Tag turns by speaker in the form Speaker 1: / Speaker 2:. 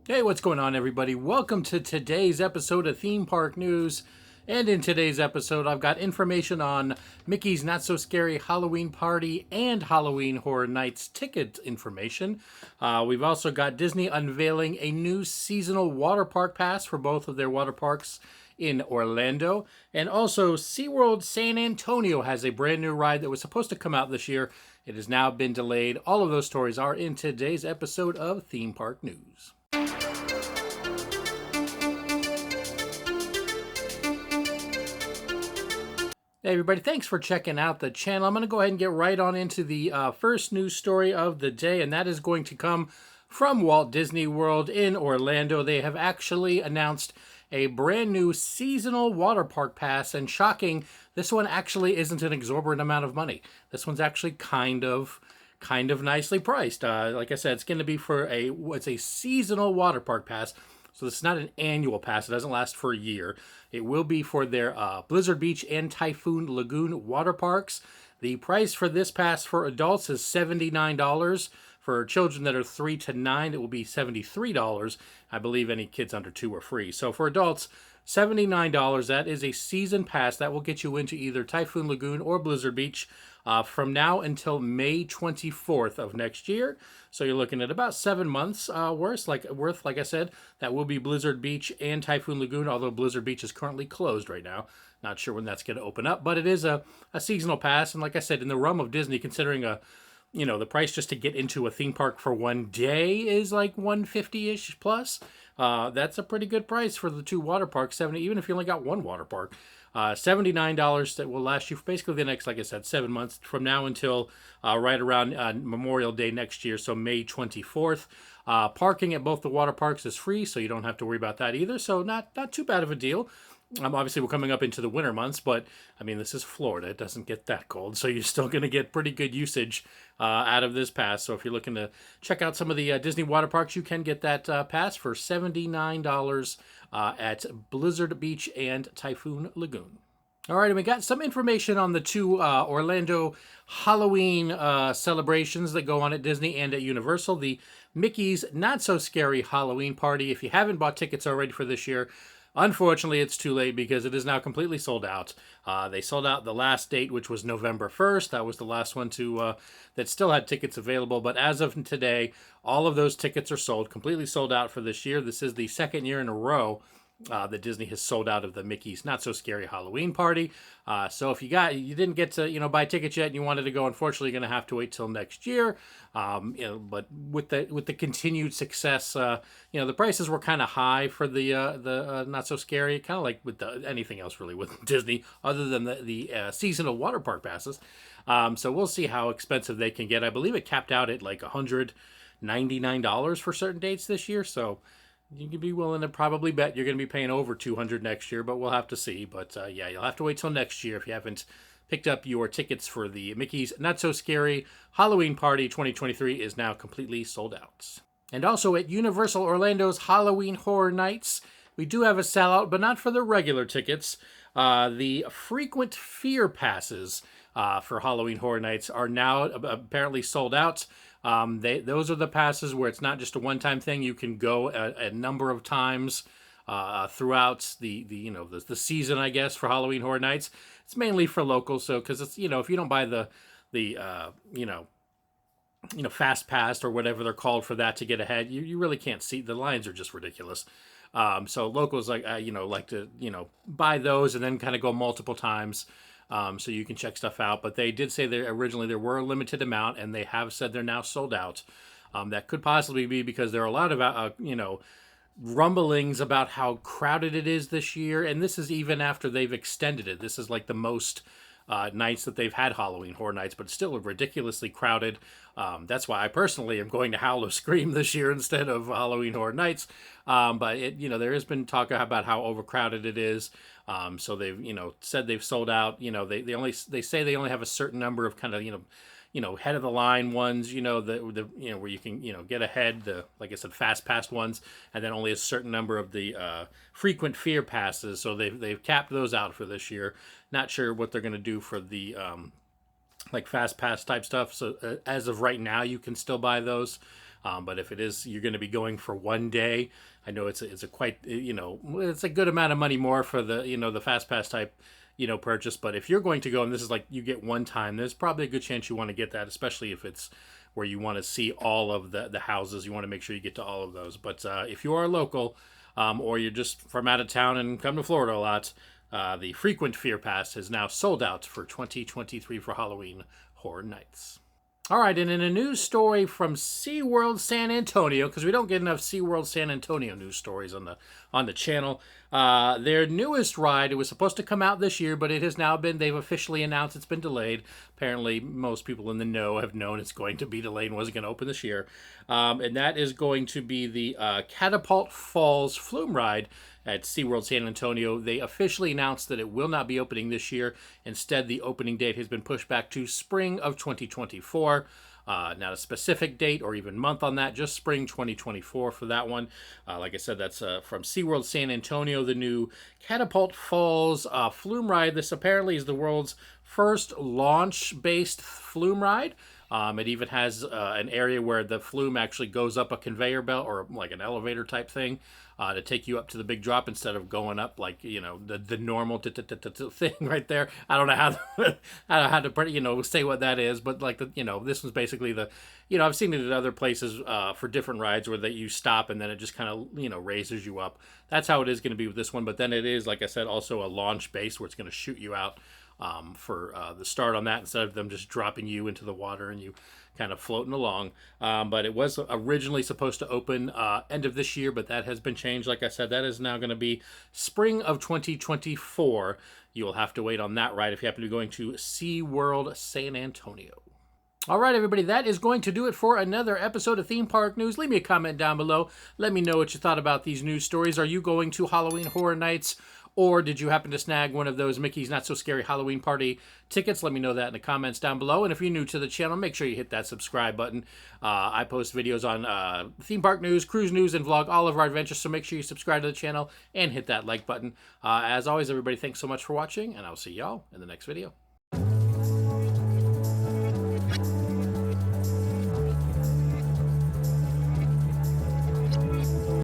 Speaker 1: Hey, what's going on, everybody? Welcome to today's episode of Theme Park News. And in today's episode, I've got information on Mickey's Not So Scary Halloween Party and Halloween Horror Nights ticket information. We've also got Disney unveiling a new seasonal water park pass for both of their water parks in Orlando. And also, SeaWorld San Antonio has a brand new ride that was supposed to come out this year. It has now been delayed. All of those stories are in today's episode of Theme Park News. Hey everybody, thanks for checking out the channel. I'm going to go ahead and get right on into the first news story of the day, and that is going to come from Walt Disney World in Orlando. They have actually announced a brand new seasonal water park pass, and shocking, this one actually isn't an exorbitant amount of money. This one's actually kind of nicely priced. Like I said, it's going to be for it's a seasonal water park pass. So this is not an annual pass. It doesn't last for a year. It will be for their Blizzard Beach and Typhoon Lagoon water parks. The price for this pass for adults is $79. For children that are 3 to 9, it will be $73. I believe any kids under 2 are free. So for adults, $79. That is a season pass that will get you into either Typhoon Lagoon or Blizzard Beach from now until May 24th of next year. So you're looking at about 7 months worth. Like I said, that will be Blizzard Beach and Typhoon Lagoon, although Blizzard Beach is currently closed right now. Not sure when that's going to open up, but it is a seasonal pass. And like I said, in the realm of Disney, considering the price just to get into a theme park for one day is like $150-ish plus. That's a pretty good price for the two water parks. Even if you only got one water park. $79 that will last you for basically the next, like I said, 7 months from now until right around Memorial Day next year, so May 24th. Parking at both the water parks is free, so you don't have to worry about that either. So not too bad of a deal. Obviously, we're coming up into the winter months, but I mean, this is Florida. It doesn't get that cold, so you're still going to get pretty good usage out of this pass. So if you're looking to check out some of the Disney water parks, you can get that pass for $79 at Blizzard Beach and Typhoon Lagoon. All right, and we got some information on the two Orlando Halloween celebrations that go on at Disney and at Universal. The Mickey's Not So Scary Halloween Party. If you haven't bought tickets already for this year, unfortunately, it's too late because it is now completely sold out. They sold out the last date, which was November 1st. That was the last one that still had tickets available. But as of today, all of those tickets are sold, completely sold out for this year. This is the second year in a row that Disney has sold out of the Mickey's Not So Scary Halloween Party. So if you didn't get to buy tickets yet and you wanted to go, unfortunately, you're going to have to wait till next year. But with the continued success, the prices were kind of high for the Not So Scary, kind of like with anything else really with Disney, other than the seasonal water park passes. So we'll see how expensive they can get. I believe it capped out at like $199 for certain dates this year. So you could be willing to probably bet you're going to be paying over $200 next year, but we'll have to see. But you'll have to wait till next year if you haven't picked up your tickets for the Mickey's Not So Scary Halloween Party 2023 is now completely sold out. And also at Universal Orlando's Halloween Horror Nights, we do have a sellout, but not for the regular tickets. The frequent fear passes for Halloween Horror Nights are now apparently sold out. Those are the passes where it's not just a one-time thing. You can go a number of times throughout the season, I guess, for Halloween Horror Nights. It's mainly for locals, so because it's if you don't buy the fast pass or whatever they're called for that to get ahead, you really can't see. The lines are just ridiculous. So locals like to buy those and then kind of go multiple times. So you can check stuff out. But they did say originally there were a limited amount, and they have said they're now sold out. That could possibly be because there are a lot of, rumblings about how crowded it is this year. And this is even after they've extended it. This is like the most nights that they've had Halloween Horror Nights, but it's still ridiculously crowded. That's why I personally am going to Howl or Scream this year instead of Halloween Horror Nights. But there has been talk about how overcrowded it is. So they've said they've sold out. They say they only have a certain number of kind of head of the line ones, where you can, get ahead, like I said, fast pass ones, and then only a certain number of the frequent fear passes. So they've capped those out for this year. Not sure what they're going to do for the like fast pass type stuff. So as of right now, you can still buy those. But if it is, you're going to be going for one day. I know it's a quite, it's a good amount of money more for the, the fast pass type, purchase. But if you're going to go and this is like you get one time, there's probably a good chance you want to get that, especially if it's where you want to see all of the houses. You want to make sure you get to all of those. But if you are local, or you're just from out of town and come to Florida a lot, the frequent Fear Pass is now sold out for 2023 for Halloween Horror Nights. All right, and in a news story from SeaWorld San Antonio, because we don't get enough SeaWorld San Antonio news stories on the channel, their newest ride, it was supposed to come out this year, but it has now been, they've officially announced it's been delayed. Apparently, most people in the know have known it's going to be delayed and wasn't going to open this year. And that is going to be the Catapult Falls Flume Ride at SeaWorld San Antonio. They officially announced that it will not be opening this year. Instead, the opening date has been pushed back to spring of 2024. Not a specific date or even month on that, just spring 2024 for that one. Like I said, that's from SeaWorld San Antonio, the new Catapult Falls Flume Ride. This apparently is the world's first launch-based flume ride. It even has an area where the flume actually goes up a conveyor belt or like an elevator type thing to take you up to the big drop instead of going up like, the normal thing right there. I don't know how to say what that is, but like this one's basically the, I've seen it at other places for different rides where you stop and then it just kind of, raises you up. That's how it is going to be with this one. But then it is, like I said, also a launch base where it's going to shoot you out for the start on that instead of them just dropping you into the water and you kind of floating along. But it was originally supposed to open end of this year, but that has been changed. Like I said, that is now going to be spring of 2024. You will have to wait on that ride if you happen to be going to SeaWorld San Antonio. All right, everybody, that is going to do it for another episode of Theme Park News. Leave me a comment down below. Let me know what you thought about these news stories. Are you going to Halloween Horror Nights? Or did you happen to snag one of those Mickey's Not So Scary Halloween Party tickets? Let me know that in the comments down below. And if you're new to the channel, make sure you hit that subscribe button. I post videos on theme park news, cruise news, and vlog all of our adventures. So make sure you subscribe to the channel and hit that like button. As always, everybody, thanks so much for watching. And I'll see y'all in the next video.